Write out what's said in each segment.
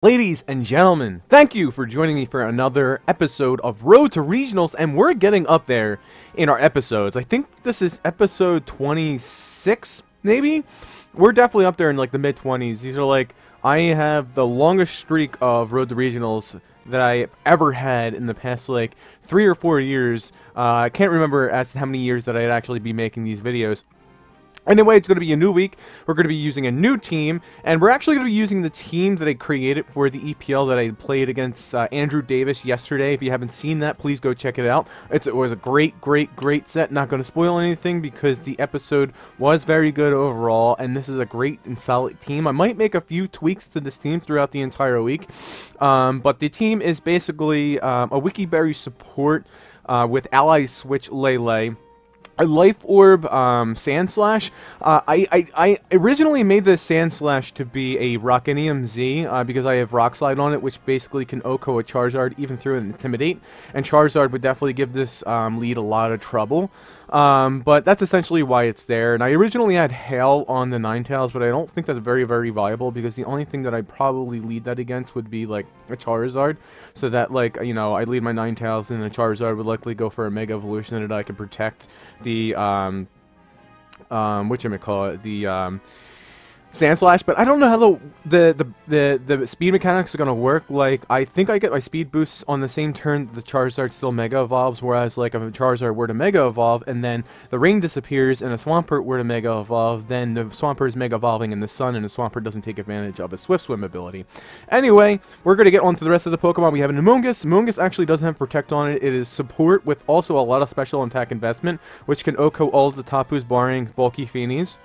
Ladies and gentlemen, thank you for joining me for another episode of Road to Regionals, and we're getting up there in our episodes. I think this is episode 26, maybe? We're definitely up there in like the mid-20s. These are like, I have the longest streak of Road to Regionals that I've ever had in the past like 3 or 4 years. I can't remember as to how many years that I'd actually be making these videos. Anyway, it's going to be a new week. We're going to be using a new team, and we're actually going to be using the team that I created for the EPL that I played against Andrew Davis yesterday. If you haven't seen that, please go check it out. It was a great set. Not going to spoil anything because the episode was very good overall, and this is a great and solid team. I might make a few tweaks to this team throughout the entire week, but the team is basically a Wikiberry support with Allies Switch Lele, a Life Orb Sandslash. I originally made this Sandslash to be a Rockinium Z because I have Rock Slide on it, which basically can OHKO a Charizard even through an Intimidate, and Charizard would definitely give this lead a lot of trouble. But that's essentially why it's there. And I originally had Hail on the Ninetales, but I don't think that's very viable because the only thing that I'd probably lead that against would be like a Charizard. So that, like, you know, I'd lead my Ninetales and a Charizard would likely go for a Mega Evolution that I could protect the whatchamacallit, the Sandslash, but I don't know how the speed mechanics are gonna work. Like, I think I get my speed boosts on the same turn the Charizard still Mega Evolves, whereas like if a Charizard were to Mega Evolve and then the rain disappears and a Swampert were to Mega Evolve, then the Swampert is Mega Evolving in the sun and the Swampert doesn't take advantage of a Swift Swim ability. Anyway, we're gonna get on to the rest of the Pokemon. We have an Amoonguss. Amoonguss actually doesn't have Protect on it. It is support with also a lot of special attack investment, which can OHKO all of the Tapus barring bulky Finis.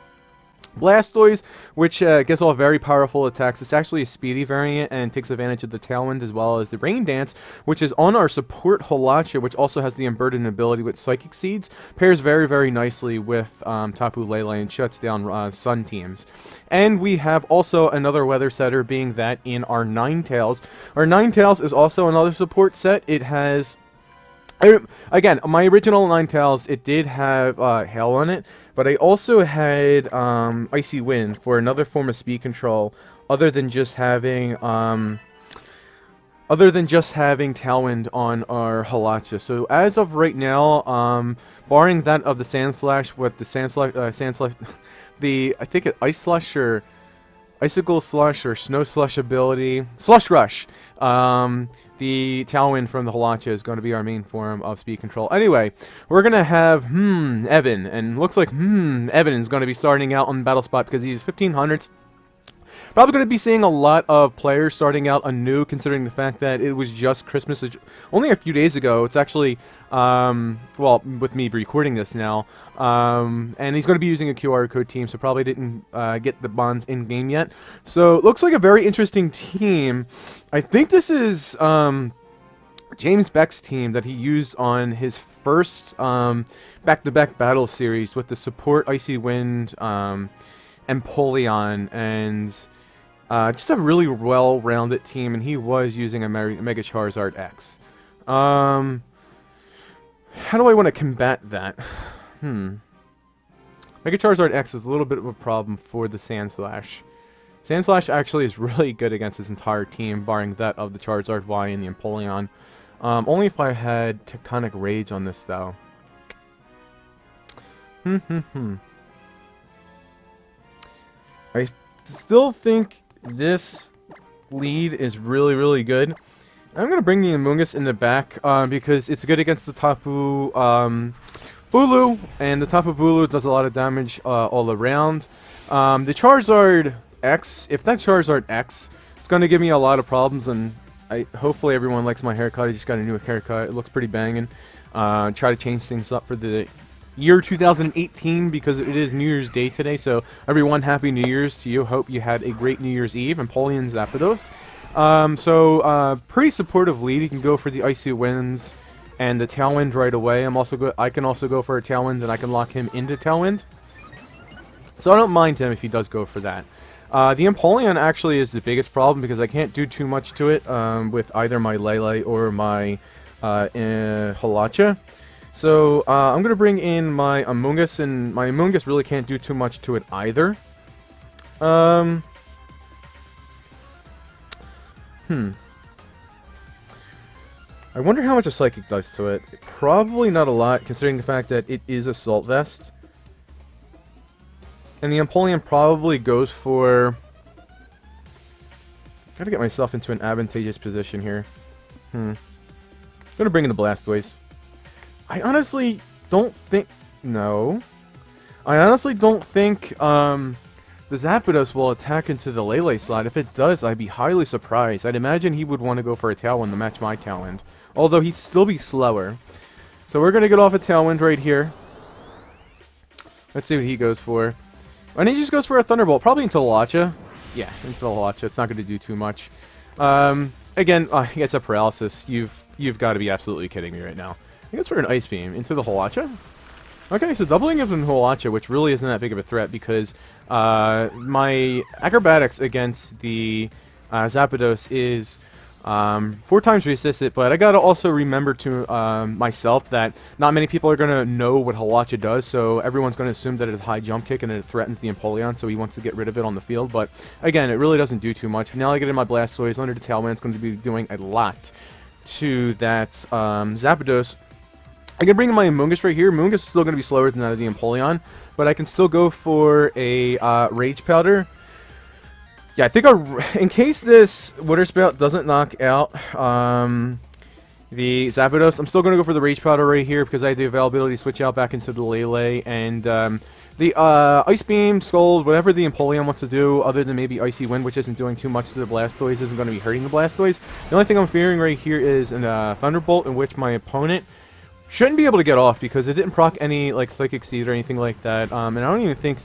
Blastoise, which gets all very powerful attacks. It's actually a speedy variant and takes advantage of the Tailwind as well as the Rain Dance, which is on our support Holacha, which also has the Unburdened ability with Psychic Seeds. Pairs very nicely with Tapu Lele and shuts down Sun teams. And we have also another Weather Setter, being that in our Ninetales. Our Ninetales is also another support set. It has... Again, my original Ninetales, it did have Hail on it, but I also had Icy Wind for another form of speed control, other than just having Tailwind on our Holacha. So as of right now, barring that of the Sandslash, with the Sandslash, I think it Ice Slush or Icicle Slush or Snow Slush ability, Slush Rush. The Tailwind from the Holacha is going to be our main form of speed control. Anyway, we're going to have, Evan. And looks like, Evan is going to be starting out on the battle spot because he's 1500s. Probably going to be seeing a lot of players starting out anew, considering the fact that it was just Christmas only a few days ago. It's actually, well, with me recording this now, and he's going to be using a QR code team, so probably didn't get the bonds in-game yet. So it looks like a very interesting team. I think this is James Beck's team that he used on his first back-to-back battle series with the support Icy Wind, Empoleon, and just a really well-rounded team, and he was using a Mega Charizard X. How do I want to combat that? Mega Charizard X is a little bit of a problem for the Sandslash. Sandslash actually is really good against his entire team, barring that of the Charizard Y and the Empoleon. Only if I had Tectonic Rage on this, though. I still think this lead is really good. I'm going to bring the Amoonguss in the back because it's good against the Tapu Bulu, and the Tapu Bulu does a lot of damage all around. The Charizard X, if that Charizard X, it's going to give me a lot of problems, and hopefully everyone likes my haircut. I just got a new haircut. It looks pretty banging. Try to change things up for the year 2018 because it is New Year's Day today, so everyone, Happy New Year's to you. Hope you had a great New Year's Eve. Empoleon Zapdos. Pretty supportive lead. You can go for the Icy Winds and the Tailwind right away. I can also go for a Tailwind, and I can lock him into Tailwind. So I don't mind him if he does go for that. The Empoleon actually is the biggest problem because I can't do too much to it with either my Lele or my Holacha. So, I'm going to bring in my Amoonguss, and my Amoonguss really can't do too much to it either. I wonder how much a Psychic does to it. Probably not a lot, considering the fact that it is Assault Vest. And the Empoleon probably goes for... Gotta get myself into an advantageous position here. Gonna bring in the Blastoise. I honestly don't think... No. I honestly don't think the Zapdos will attack into the Lele slot. If it does, I'd be highly surprised. I'd imagine he would want to go for a Tailwind to match my Tailwind. Although he'd still be slower. So we're gonna get off a Tailwind right here. Let's see what he goes for. And he just goes for a Thunderbolt. Probably into Halacha. Yeah, into the Halacha. It's not going to do too much. Again, it's a paralysis. You've got to be absolutely kidding me right now. I guess for an Ice Beam into the Halacha. Okay, so doubling up in Halacha, which really isn't that big of a threat because my acrobatics against the Zapdos is 4 times resisted, but I gotta also remember to myself that not many people are gonna know what Halacha does, so everyone's gonna assume that it's high jump kick and it threatens the Empoleon, so he wants to get rid of it on the field. But again, it really doesn't do too much. Now I get in my Blastoise under the Tailwind. It's going to be doing a lot to that Zapdos. I can bring in my Amoonguss right here. Amoonguss is still going to be slower than that of the Empoleon, but I can still go for a Rage Powder. Yeah, I think in case this Water Spout doesn't knock out the Zapdos, I'm still going to go for the Rage Powder right here because I have the availability to switch out back into the Lele. And the Ice Beam, Scald, whatever the Empoleon wants to do, other than maybe Icy Wind, which isn't doing too much to the Blastoise, isn't going to be hurting the Blastoise. The only thing I'm fearing right here is a Thunderbolt, in which my opponent shouldn't be able to get off because it didn't proc any like Psychic Seed or anything like that. And I don't even think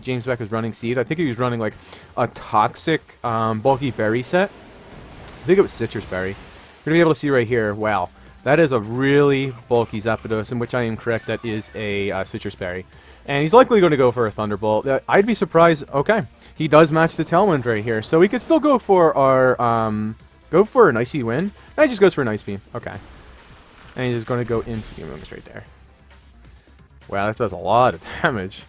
James Beck was running Seed. I think he was running like a Toxic Bulky Berry set. I think it was Citrus Berry. You're going to be able to see right here. Wow. That is a really bulky Zapdos, in which I am correct. That is a Citrus Berry. And he's likely going to go for a Thunderbolt. I'd be surprised. Okay. He does match the Tailwind right here. So we could still go for our... go for an Icy Wind. No, he just goes for an Ice Beam. Okay. And he's just going to go into the Amoonguss right there. Wow, that does a lot of damage.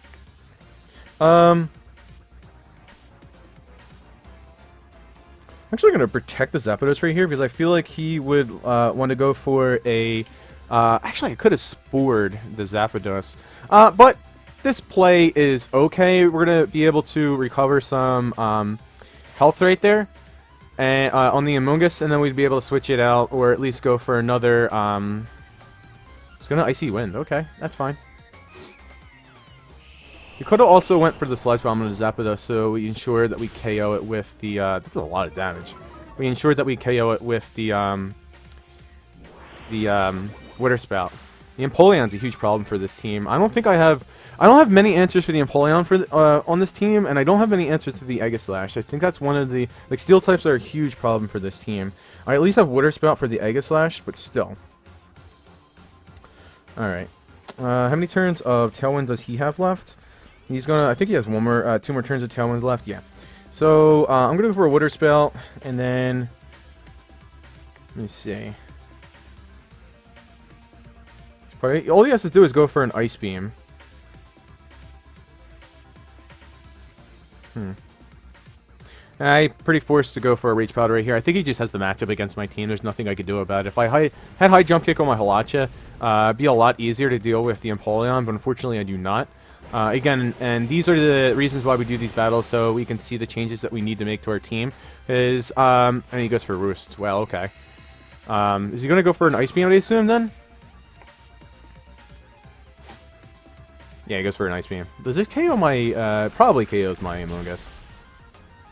I'm actually going to protect the Zapdos right here because I feel like he would want to go for a... actually, I could have spored the Zapdos. But this play is okay. We're going to be able to recover some health right there. And on the Amoonguss, and then we'd be able to switch it out, or at least go for another, it's gonna Icy Wind. Okay, that's fine. We could have also went for the Sludge Bomb on the Zapdos, so we ensure that we KO it with the, that's a lot of damage. We ensured that we KO it with the Water Spout. The Empoleon's a huge problem for this team. I don't have many answers for the Empoleon for on this team, and I don't have many answers to the Aegislash. I think that's one of the... Like, Steel types are a huge problem for this team. I at least have Water Spout for the Aegislash, but still. Alright. How many turns of Tailwind does he have left? He's gonna... I think he has 2 more turns of Tailwind left. Yeah. So, I'm gonna go for a Water Spout, and then... Let me see. All he has to do is go for an Ice Beam. I'm pretty forced to go for a Rage Powder right here. I think he just has the matchup against my team. There's nothing I could do about it. If I had high jump kick on my Halacha, it'd be a lot easier to deal with the Empoleon, but unfortunately I do not. Again, and these are the reasons why we do these battles, so we can see the changes that we need to make to our team. And he goes for Roost. Well, okay. Is he going to go for an Ice Beam, I assume, then? Yeah, he goes for an Ice Beam. Does this KO my... probably KOs my Amoonguss.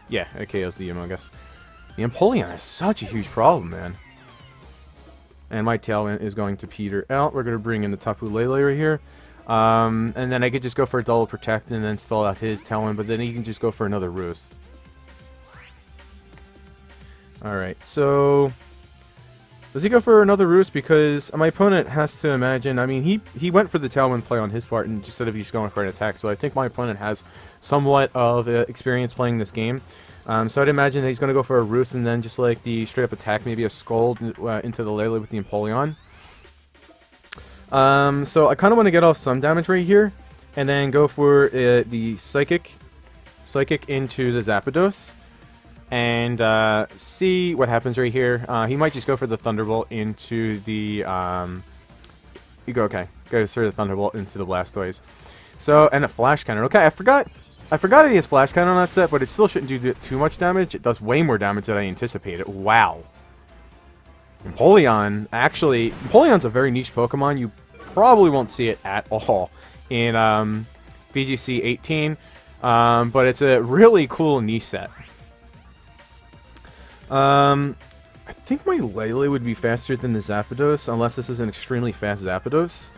Yeah, it KOs the Amoonguss. The Empoleon is such a huge problem, man. And my Tailwind is going to peter out. We're going to bring in the Tapu Lele right here. And then I could just go for a double Protect and then stall out his Tailwind, but then he can just go for another Roost. Alright, so... Does he go for another Roost? Because my opponent has to imagine... I mean, he went for the Tailwind play on his part instead of just going for an attack. So I think my opponent has somewhat of experience playing this game. So I'd imagine that he's going to go for a Roost and then just like the straight-up attack, maybe a Scald into the Lele with the Empoleon. So I kind of want to get off some damage right here. And then go for the Psychic into the Zapdos. and see what happens right here. He might just go for the Thunderbolt into the you go goes for the Thunderbolt into the Blastoise. So, and a Flash Cannon. Okay, I forgot he has Flash Cannon on that set, but it still shouldn't do too much damage. It does way more damage than I anticipated. Wow. Empoleon, actually, Empoleon's a very niche Pokemon. You probably won't see it at all in VGC 18, but it's a really cool niche set. I think my Lele would be faster than the Zapdos, unless this is an extremely fast Zapdos.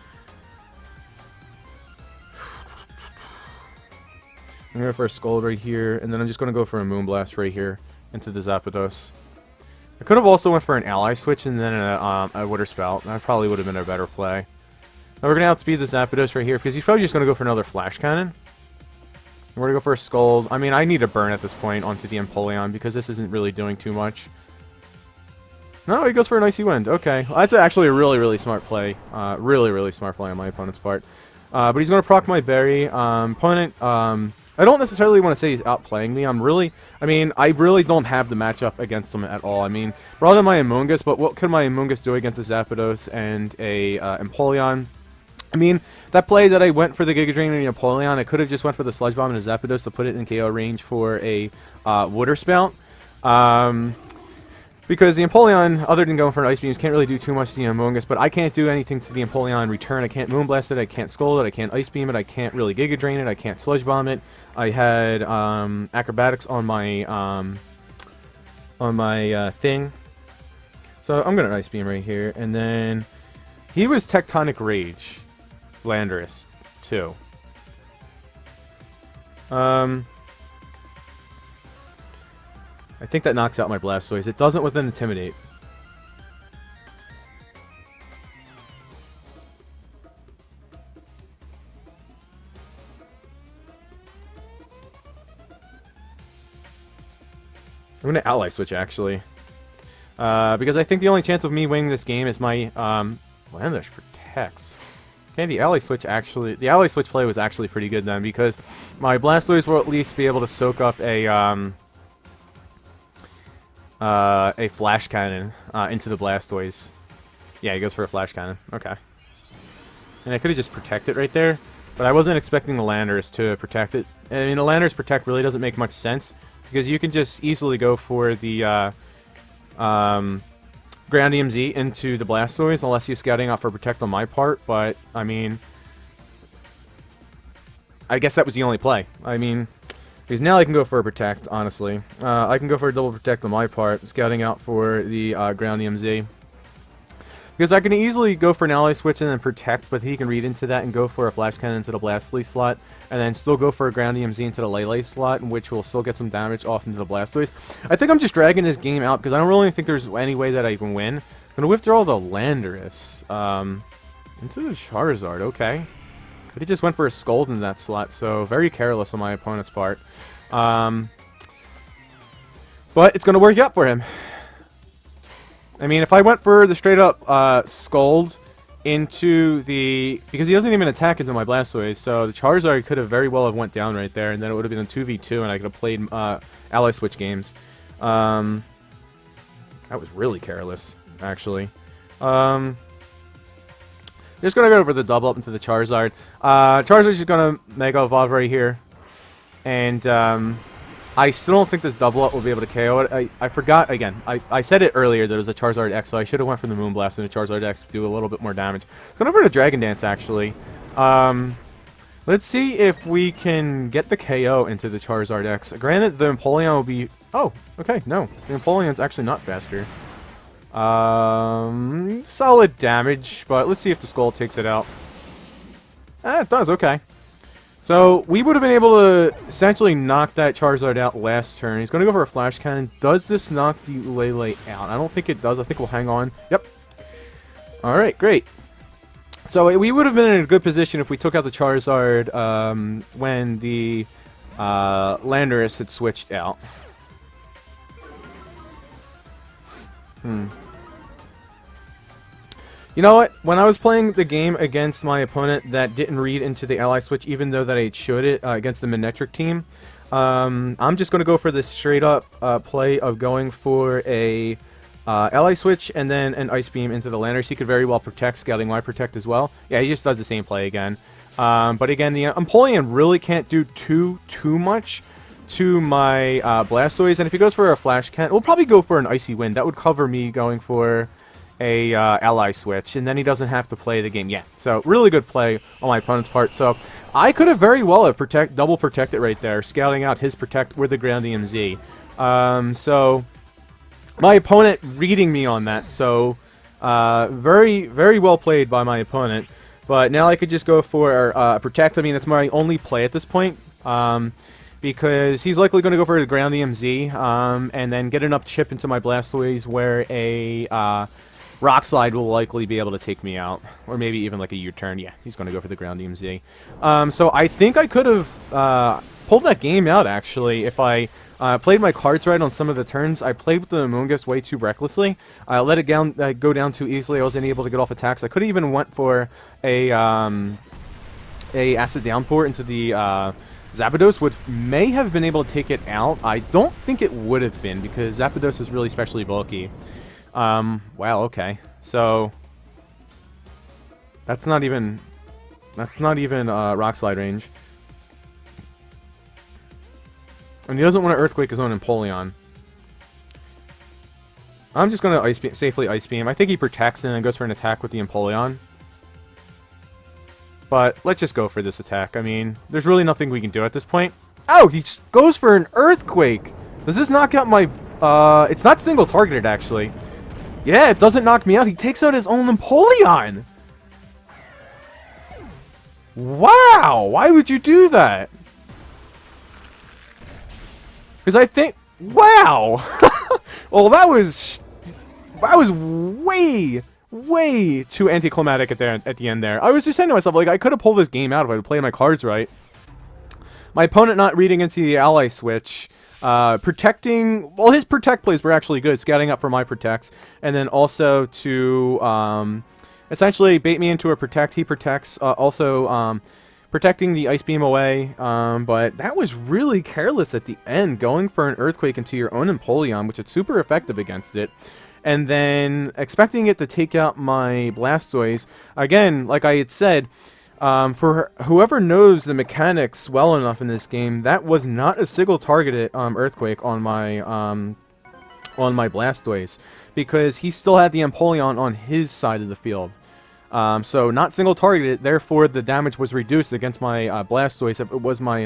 I'm going to go for a Scald right here, and then I'm just going to go for a Moonblast right here into the Zapdos. I could have also went for an Ally Switch and then a Water Spout. That probably would have been a better play. Now we're going to outspeed the Zapdos right here, because he's probably just going to go for another Flash Cannon. We're going to go for a Scald. I mean, I need a burn at this point onto the Empoleon, because this isn't really doing too much. No, he goes for an Icy Wind. Okay. Well, that's actually a really, really smart play. Really, really smart play on my opponent's part. But he's going to proc my Berry. Opponent, I don't necessarily want to say he's outplaying me. I really don't have the matchup against him at all. I mean, brought in my Amoonguss, but what could my Amoonguss do against a Zapdos and a Empoleon? I mean, that play that I went for the Giga Drain and the Empoleon, I could have just went for the Sludge Bomb and a Zapdos to put it in KO range for a Water Spout. Because the Empoleon, other than going for an Ice Beams, can't really do too much to the Amoonguss, but I can't do anything to the Empoleon in return. I can't Moonblast it, I can't Scald it, I can't Ice Beam it, I can't really Giga Drain it, I can't Sludge Bomb it. I had Acrobatics on my thing. So I'm going to Ice Beam right here, and then he was Tectonic Rage, Landorus, too. I think that knocks out my Blastoise. It doesn't with an Intimidate. I'm going to Ally Switch, actually. Because I think the only chance of me winning this game is my Landorus protects. Okay, the Ally Switch play was actually pretty good then, because my Blastoise will at least be able to soak up a Flash Cannon into the Blastoise. Yeah, he goes for a Flash Cannon. Okay. And I could have just protected right there, but I wasn't expecting the Landorus to protect it. I mean, the Landorus protect really doesn't make much sense, because you can just easily go for the Ground EMZ into the Blastoise, unless you're scouting out for protect on my part, but, I mean, I guess that was the only play. I mean, because now I can go for a protect, honestly. I can go for a double protect on my part, scouting out for the Ground EMZ. Because I can easily go for an Ally Switch and then protect, but he can read into that and go for a Flash Cannon into the Blastly slot, and then still go for a Ground EMZ into the Lele slot, which will still get some damage off into the Blastoise. I think I'm just dragging this game out, because I don't really think there's any way that I can win. I'm going to withdraw the Landorus into the Charizard, okay. Could have just went for a Scald in that slot, so very careless on my opponent's part. But it's going to work out for him. I mean, if I went for the straight-up Scald into the... Because he doesn't even attack into my Blastoise, so the Charizard could have very well have went down right there, and then it would have been a 2v2, and I could have played Ally Switch games. That was really careless, actually. Just going to go over the double up into the Charizard. Charizard's just going to Mega Evolve right here. And I still don't think this double up will be able to KO it. I forgot, again, I said it earlier that it was a Charizard X, so I should have went for the Moonblast and the Charizard X to do a little bit more damage. It's going over to Dragon Dance, actually. Let's see if we can get the KO into the Charizard X. Granted, the Empoleon will be... Oh, okay, no. The Empoleon's actually not faster. Solid damage, but let's see if the Skull takes it out. It does, okay. So, we would have been able to essentially knock that Charizard out last turn. He's going to go for a Flash Cannon. Does this knock the Lele out? I don't think it does. I think we'll hang on. Yep. Alright, great. So, we would have been in a good position if we took out the Charizard when the Landorus had switched out. You know what? When I was playing the game against my opponent that didn't read into the Ally Switch, even though that I showed it against the Manectric team, I'm just going to go for this straight up play of going for a ally switch and then an Ice Beam into the Landorus. He could very well protect, scouting Y protect as well. Yeah, he just does the same play again. But again, the Empoleon really can't do too much to my Blastoise. And if he goes for a Flash Cannon, we'll probably go for an Icy Wind. That would cover me going for a ally switch, and then he doesn't have to play the game yet. So really good play on my opponent's part. So I could have very well have double protected right there, scouting out his protect with the ground EMZ. So my opponent reading me on that. So very well played by my opponent. But now I could just go for protect. I mean, that's my only play at this point. Because he's likely going to go for the ground EMZ, and then get enough chip into my Blastoise where a Rock Slide will likely be able to take me out. Or maybe even like a U-turn. Yeah, he's going to go for the ground EMZ. So I think I could have pulled that game out, actually, if I played my cards right on some of the turns. I played with the Amoonguss way too recklessly. I let it go down too easily. I wasn't able to get off attacks. I could have even went for a Acid Downpour into the Zapdos, which may have been able to take it out. I don't think it would have been, because Zapdos is really specially bulky. Wow, okay. So that's not even Rock Slide range. And he doesn't want to Earthquake his own Empoleon. I'm just going to safely Ice Beam. I think he protects and then goes for an attack with the Empoleon. But let's just go for this attack. I mean, there's really nothing we can do at this point. Oh, he just goes for an Earthquake! Does this knock out my... it's not single targeted, actually. Yeah, it doesn't knock me out. He takes out his own Empoleon! Wow! Why would you do that? Because I think... Wow! Well, that was way too anticlimactic at the end there. I was just saying to myself, like, I could have pulled this game out if I would play my cards right. My opponent not reading into the ally switch, protecting... Well, his protect plays were actually good, scouting up for my protects, and then also to essentially bait me into a protect. He protects, also protecting the Ice Beam away, but that was really careless at the end, going for an Earthquake into your own Empoleon, which is super effective against it. And then expecting it to take out my Blastoise. Again, like I had said, for whoever knows the mechanics well enough in this game, that was not a single targeted Earthquake on my Blastoise, because he still had the Empoleon on his side of the field. So not single targeted, therefore the damage was reduced against my Blastoise. If it was my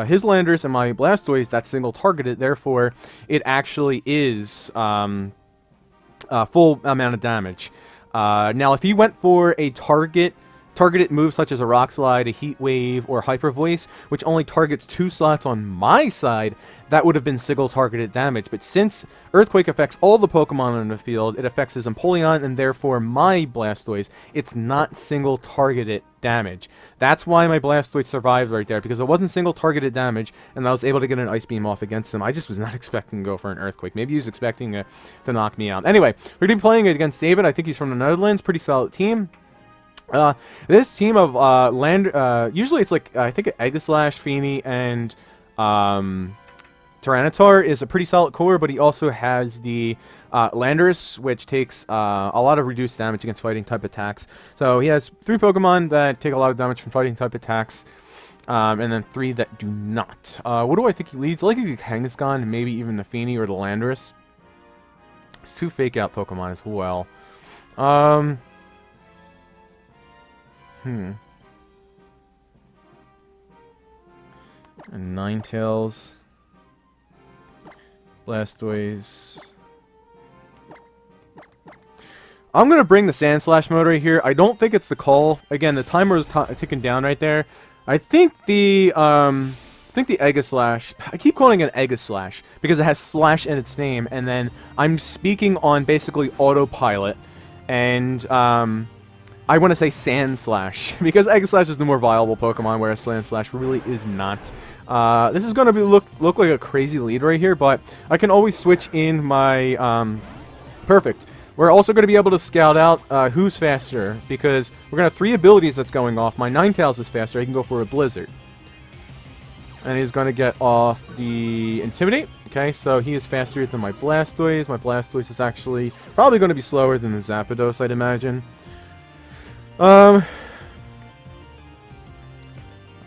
his Landorus and my Blastoise, that's single targeted, therefore it actually is full amount of damage. Now if he went for a targeted moves such as a Rock Slide, a Heat Wave, or Hyper Voice, which only targets 2 slots on my side, that would have been single targeted damage. But since Earthquake affects all the Pokemon on the field, it affects his Empoleon and therefore my Blastoise, it's not single targeted damage. That's why my Blastoise survived right there, because it wasn't single targeted damage, and I was able to get an Ice Beam off against him. I just was not expecting to go for an Earthquake. Maybe he was expecting to knock me out. Anyway, we're going to be playing against David. I think he's from the Netherlands. Pretty solid team. This team of usually it's like I think Aegislash, Feeny, and Tyranitar is a pretty solid core, but he also has the Landorus, which takes a lot of reduced damage against fighting type attacks. So he has 3 Pokemon that take a lot of damage from fighting type attacks, and then 3 that do not. What do I think he leads? I like the Kangaskhan, maybe even the Feeny or the Landorus. It's 2 fake out Pokemon as well. And Ninetales, Blastoise. I'm gonna bring the Sand Slash mode right here. I don't think it's the call. Again, the timer is ticking down right there. I think the Aegislash. I keep calling it Aegislash because it has slash in its name, and then I'm speaking on basically autopilot, and I want to say Sand Slash, because Aegislash is the more viable Pokemon, whereas Sand Slash really is not. This is going to look like a crazy lead right here, but I can always switch in my... Perfect. We're also going to be able to scout out who's faster, because we're going to have 3 abilities that's going off. My Ninetales is faster. I can go for a Blizzard. And he's going to get off the Intimidate. Okay, so he is faster than my Blastoise. My Blastoise is actually probably going to be slower than the Zapdos, I'd imagine.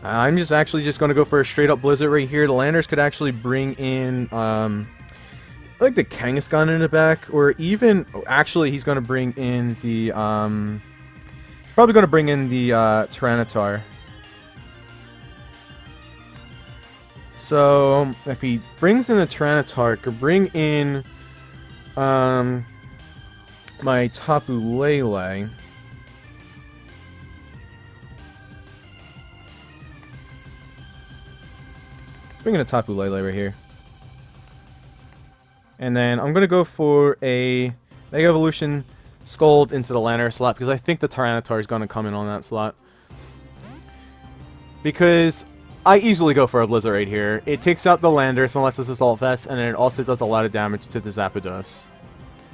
I'm just going to go for a straight up Blizzard right here. The Landers could actually bring in, like the Kangaskhan in the back, or even, actually he's going to bring in the, probably going to bring in the Tyranitar. So, if he brings in a Tyranitar, could bring in my Tapu Lele. Bring in a Tapu Lele right here. And then I'm going to go for a Mega Evolution Scold into the Landorus slot, because I think the Tyranitar is going to come in on that slot. Because I easily go for a Blizzard right here. It takes out the Landorus and lets us Assault Vest, and then it also does a lot of damage to the Zapdos.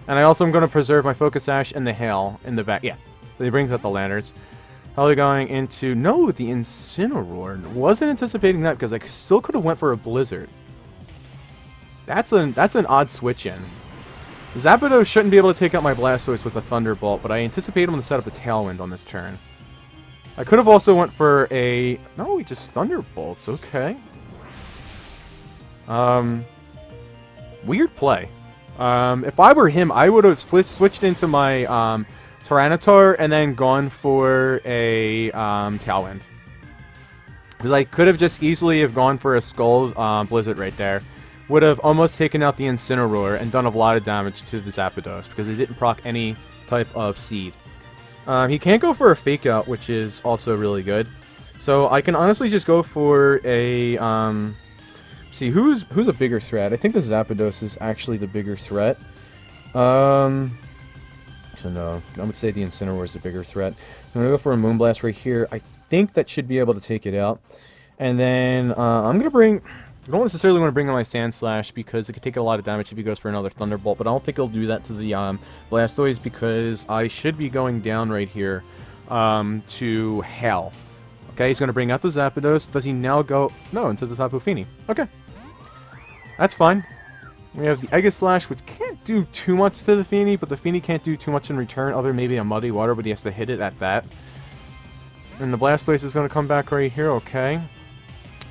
And I also am going to preserve my Focus Sash and the Hail in the back. Yeah, so he brings out the Landorus. Probably going into... No, the Incineroar. Wasn't anticipating that, because I still could have went for a Blizzard. That's an odd switch in. Zapdos shouldn't be able to take out my Blastoise with a Thunderbolt, but I anticipate him to set up a Tailwind on this turn. I could have also went for a... No, he just Thunderbolts. Okay. Weird play. If I were him, I would have switched into my Tyranitar and then gone for a Tailwind. Because I could have just easily have gone for a Skull Blizzard right there. Would have almost taken out the Incineroar and done a lot of damage to the Zapdos, because it didn't proc any type of Seed. He can't go for a Fake Out, which is also really good. So I can honestly just go for a... see, who's a bigger threat? I think the Zapdos is actually the bigger threat. So no, I would say the Incineroar is the bigger threat. I'm going to go for a Moonblast right here. I think that should be able to take it out. And then I'm going to bring... I don't necessarily want to bring in my Sandslash, because it could take a lot of damage if he goes for another Thunderbolt, but I don't think he'll do that to the Blastoise, because I should be going down right here to Hail. Okay, he's going to bring out the Zapdos. Does he now go... No, into the Tapu Fini. Okay. That's fine. We have the Aegislash, which can't do too much to the Fini, but the Fini can't do too much in return, other than maybe a Muddy Water, but he has to hit it at that. And the Blastoise is going to come back right here, okay.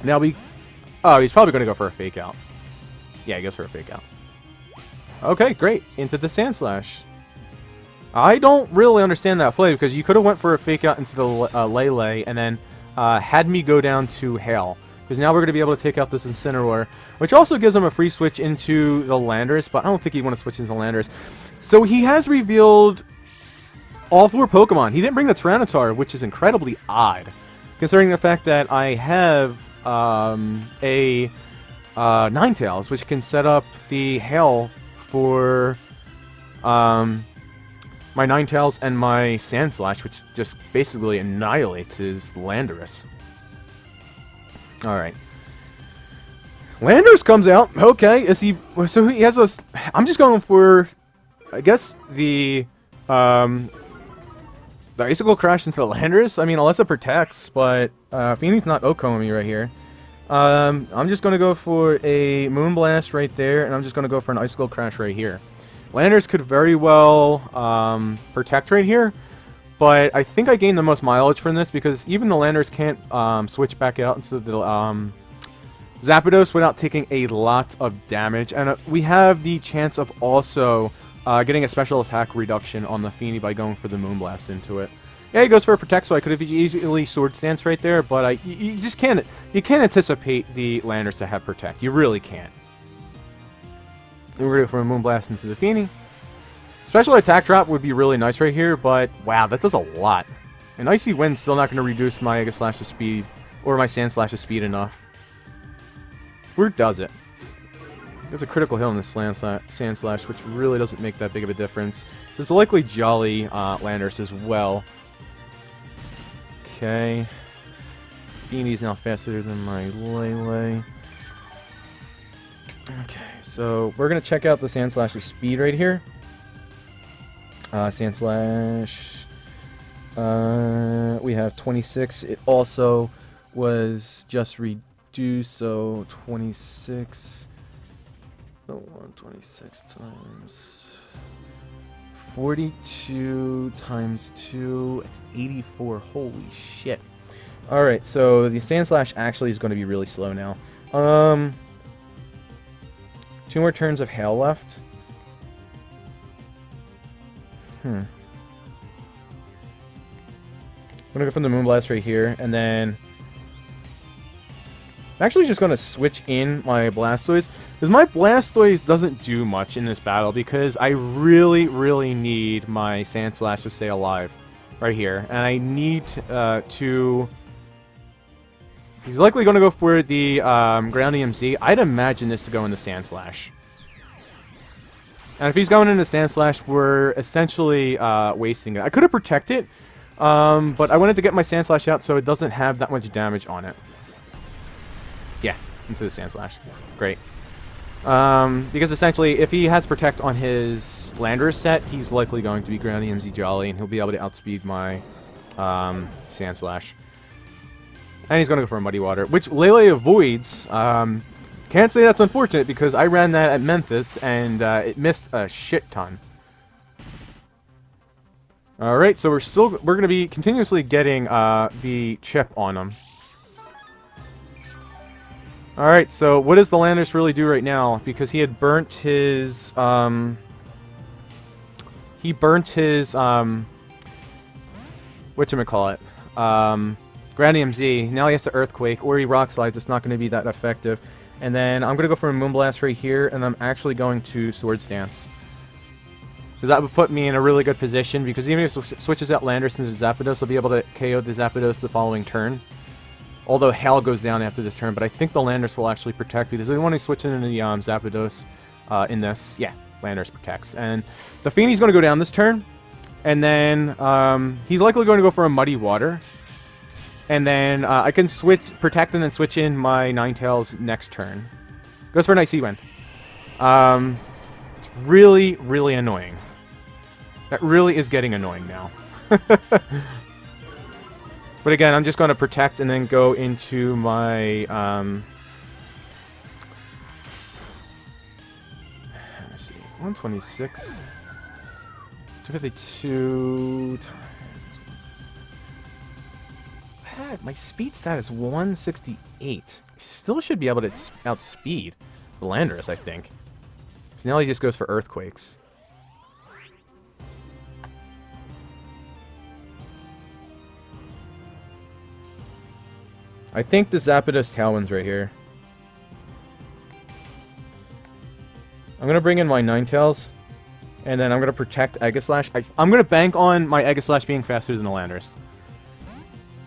Now we... Oh, he's probably going to go for a Fake Out. Yeah, he goes for a Fake Out. Okay, great. Into the Sandslash. I don't really understand that play, because you could have went for a Fake Out into the Lele and then had me go down to Hail. Because now we're going to be able to take out this Incineroar, which also gives him a free switch into the Landorus, but I don't think he'd want to switch into the Landorus. So he has revealed all 4 Pokemon. He didn't bring the Tyranitar, which is incredibly odd, considering the fact that I have... a Ninetales, which can set up the Hail for my Ninetales and my Sandslash, which just basically annihilates his Landorus. Alright. Landorus comes out. Okay, is he... So he has a... I'm just going for... I guess the Icicle Crash into the Landorus? I mean, unless it protects, but Fini's not Okoing me right here. I'm just going to go for a Moonblast right there, and I'm just going to go for an Icicle Crash right here. Landorus could very well protect right here, but I think I gained the most mileage from this, because even the Landorus can't switch back out into the Zapdos without taking a lot of damage. And we have the chance of also... getting a special attack reduction on the Fini by going for the Moonblast into it. Yeah, he goes for a Protect, so I could have easily Sword Stance right there, but you just can't... You can't anticipate the Landorus to have Protect. You really can't. We're going to go for a Moonblast into the Fini. Special attack drop would be really nice right here, but wow, that does a lot. An Icy Wind's still not going to reduce my Aegislash's speed, or my Sandslash's speed enough. Where does it? There's a critical hit on the Sandslash, which really doesn't make that big of a difference. There's a likely Jolly Landorus as well. Okay. Fini's now faster than my Lele. Okay, so we're going to check out the Sandslash's speed right here. Sandslash. We have 26. It also was just do so. 26. Oh, 126 times 42 times 2. It's 84. Holy shit. Alright, so the Sand Slash actually is going to be really slow now. 2 more turns of Hail left. I'm going to go from the Moonblast right here, and then I'm actually just going to switch in my Blastoise, because my Blastoise doesn't do much in this battle, because I really, really need my Sand Slash to stay alive right here, and I need to... He's likely going to go for the Ground EMC. I'd imagine this to go in the Sand Slash. And if he's going into Sand Slash, we're essentially wasting it. I could have protected, but I wanted to get my Sand Slash out so it doesn't have that much damage on it. Yeah, into the Sand Slash. Great. Because essentially, if he has Protect on his Landorus set, he's likely going to be Ground EMC Jolly, and he'll be able to outspeed my Sand Slash. And he's going to go for a Muddy Water, which Lele avoids. Can't say that's unfortunate, because I ran that at Memphis, and it missed a shit ton. Alright, so we're going to be continuously getting the chip on him. Alright, so what does the Landorus really do right now? Because he had burnt his... Ground EMZ. Now he has to Earthquake, or he Rock Slides. It's not going to be that effective. And then I'm going to go for a Moonblast right here, and I'm actually going to Swords Dance. Because that would put me in a really good position, because even if it switches out Landorus into Zapdos, I'll be able to KO the Zapdos the following turn. Although Hail goes down after this turn, but I think the Landorus will actually protect, because we want to switch into the Zapdos in this. Yeah, Landorus protects. And the Feeney's going to go down this turn, and then he's likely going to go for a Muddy Water. And then I can protect and then switch in my Ninetales next turn. Goes for a Night Sea Wind. It's really, really annoying. That really is getting annoying now. But again, I'm just going to protect and then go into my... let's see, 126... 252... My speed stat is 168. Still should be able to outspeed the Landorus, I think. So now he just goes for Earthquakes. I think the Zapdos Tailwind's right here. I'm going to bring in my Ninetales, and then I'm going to protect Aegislash. I'm going to bank on my Aegislash being faster than the Landorus.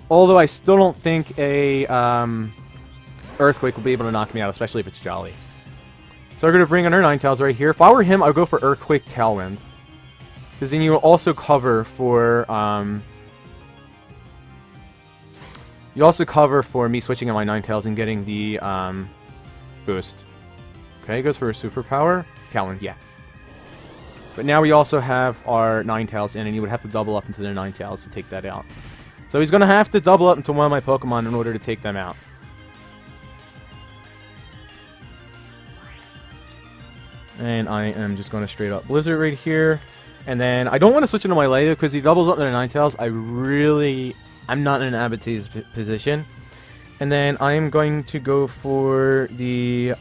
Although I still don't think a Earthquake will be able to knock me out, especially if it's Jolly. So we're going to bring in our Ninetales right here. If I were him, I would go for Earthquake Tailwind. Because then you will also cover for... you also cover for me switching in my Ninetales and getting the boost. Okay, he goes for a Superpower. Tailwind, yeah. But now we also have our Ninetales in, and you would have to double up into their Ninetales to take that out. So he's going to have to double up into one of my Pokemon in order to take them out. And I am just going to straight up Blizzard right here. And then I don't want to switch into my Lele because he doubles up into Ninetales. I'm not in an advantageous position. And then I am going to go for the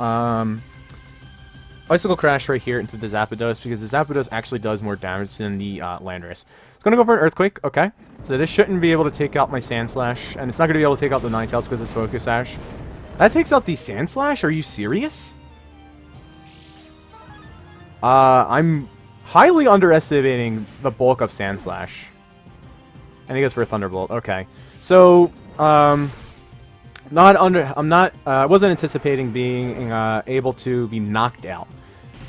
Icicle Crash right here into the Zapdos, because the Zapdos actually does more damage than the Landorus. It's going to go for an Earthquake, okay. So this shouldn't be able to take out my Sand Slash, and it's not going to be able to take out the Ninetales because it's Focus Sash. That takes out the Sand Slash? Are you serious? I'm highly underestimating the bulk of Sand Slash. And he goes for a Thunderbolt, okay. So, I wasn't anticipating being able to be knocked out.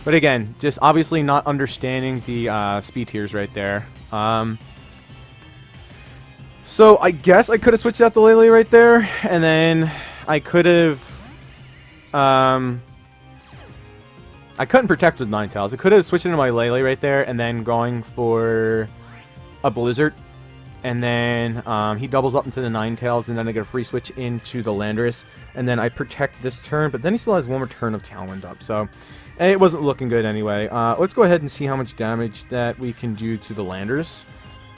But again, just obviously not understanding the speed tiers right there. So I guess I could have switched out the Lele right there, and then I could have... I couldn't protect with Ninetales. I could have switched into my Lele right there, and then going for a Blizzard. and then he doubles up into the Ninetales, and then I get a free switch into the Landorus, and then I protect this turn, but then he still has one more turn of Taloned up, so it wasn't looking good anyway. Let's go ahead and see how much damage that we can do to the Landorus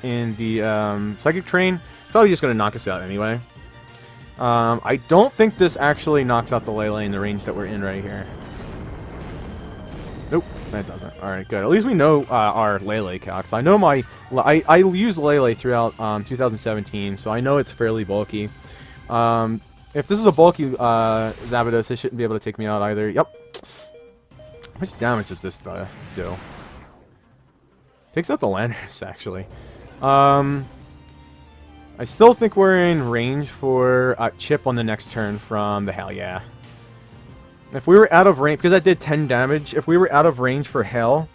in the Psychic Train. It's probably just going to knock us out anyway. I don't think this actually knocks out the Lele in the range that we're in right here. Nope, that doesn't. Alright, good. At least we know our Lele calcs. I know I used Lele throughout 2017, so I know it's fairly bulky. If this is a bulky Zapdos, it shouldn't be able to take me out either. Yep. How much damage does this do? Takes out the Landorus, actually. I still think we're in range for a chip on the next turn from the Hell Yeah. If we were out of range, because that did 10 damage, if we were out of range for Hell,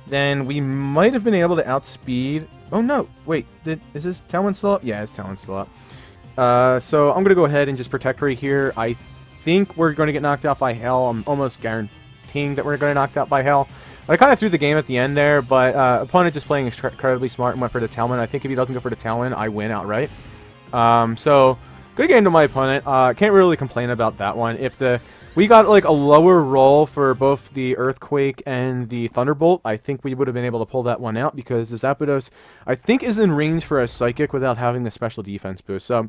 then we might have been able to outspeed... Oh no, wait, is this Talon still up? Yeah, it's Talon still up. So I'm going to go ahead and just protect right here. I think we're going to get knocked out by Hell. I'm almost guaranteeing that we're going to get knocked out by Hell. I kind of threw the game at the end there, but opponent just playing incredibly smart and went for the Talon. I think if he doesn't go for the Talon, I win outright. So good game to my opponent. Can't really complain about that one. If we got like a lower roll for both the Earthquake and the Thunderbolt, I think we would have been able to pull that one out because the Zapdos, I think, is in range for a Psychic without having the special defense boost. So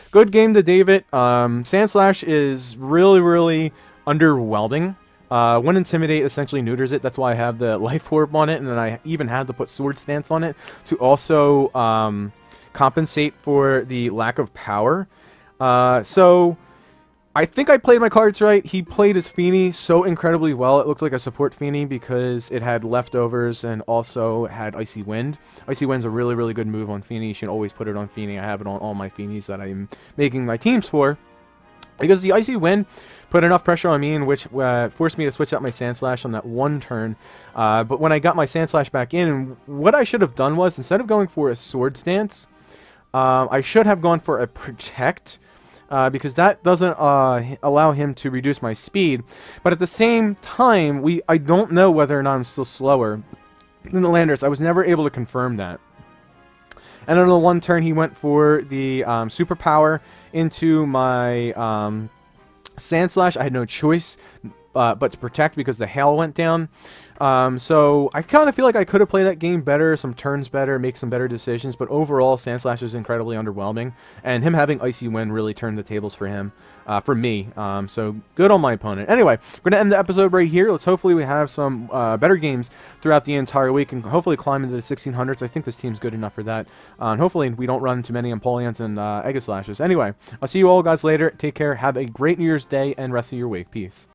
good game to David. Sandslash is really, really underwhelming. When Intimidate essentially neuters it, that's why I have the Life Orb on it, and then I even had to put Sword Stance on it to also compensate for the lack of power. So I think I played my cards right. He played his Feeny so incredibly well. It looked like a support Feeny because it had leftovers and also had Icy Wind. Icy Wind's a really, really good move on Feeny. You should always put it on Feeny. I have it on all my Feenies that I'm making my teams for. Because the Icy Wind put enough pressure on me, in which forced me to switch out my Sandslash on that one turn. But when I got my Sandslash back in, what I should have done was, instead of going for a Sword Stance, I should have gone for a Protect, because that doesn't allow him to reduce my speed. But at the same time, I don't know whether or not I'm still slower than the Landorus. I was never able to confirm that. And on the one turn, he went for the Superpower into my Sandslash. I had no choice but to protect because the Hail went down. So I kind of feel like I could have played that game better, some turns better, make some better decisions. But overall, Sandslash is incredibly underwhelming. And him having Icy Wind really turned the tables for him, for me. So good on my opponent. Anyway, we're going to end the episode right here. Let's hopefully we have some better games throughout the entire week and hopefully climb into the 1600s. I think this team's good enough for that. And hopefully we don't run too many Empoleons and Aegislashes. Anyway, I'll see you all guys later. Take care. Have a great New Year's Day and rest of your week. Peace.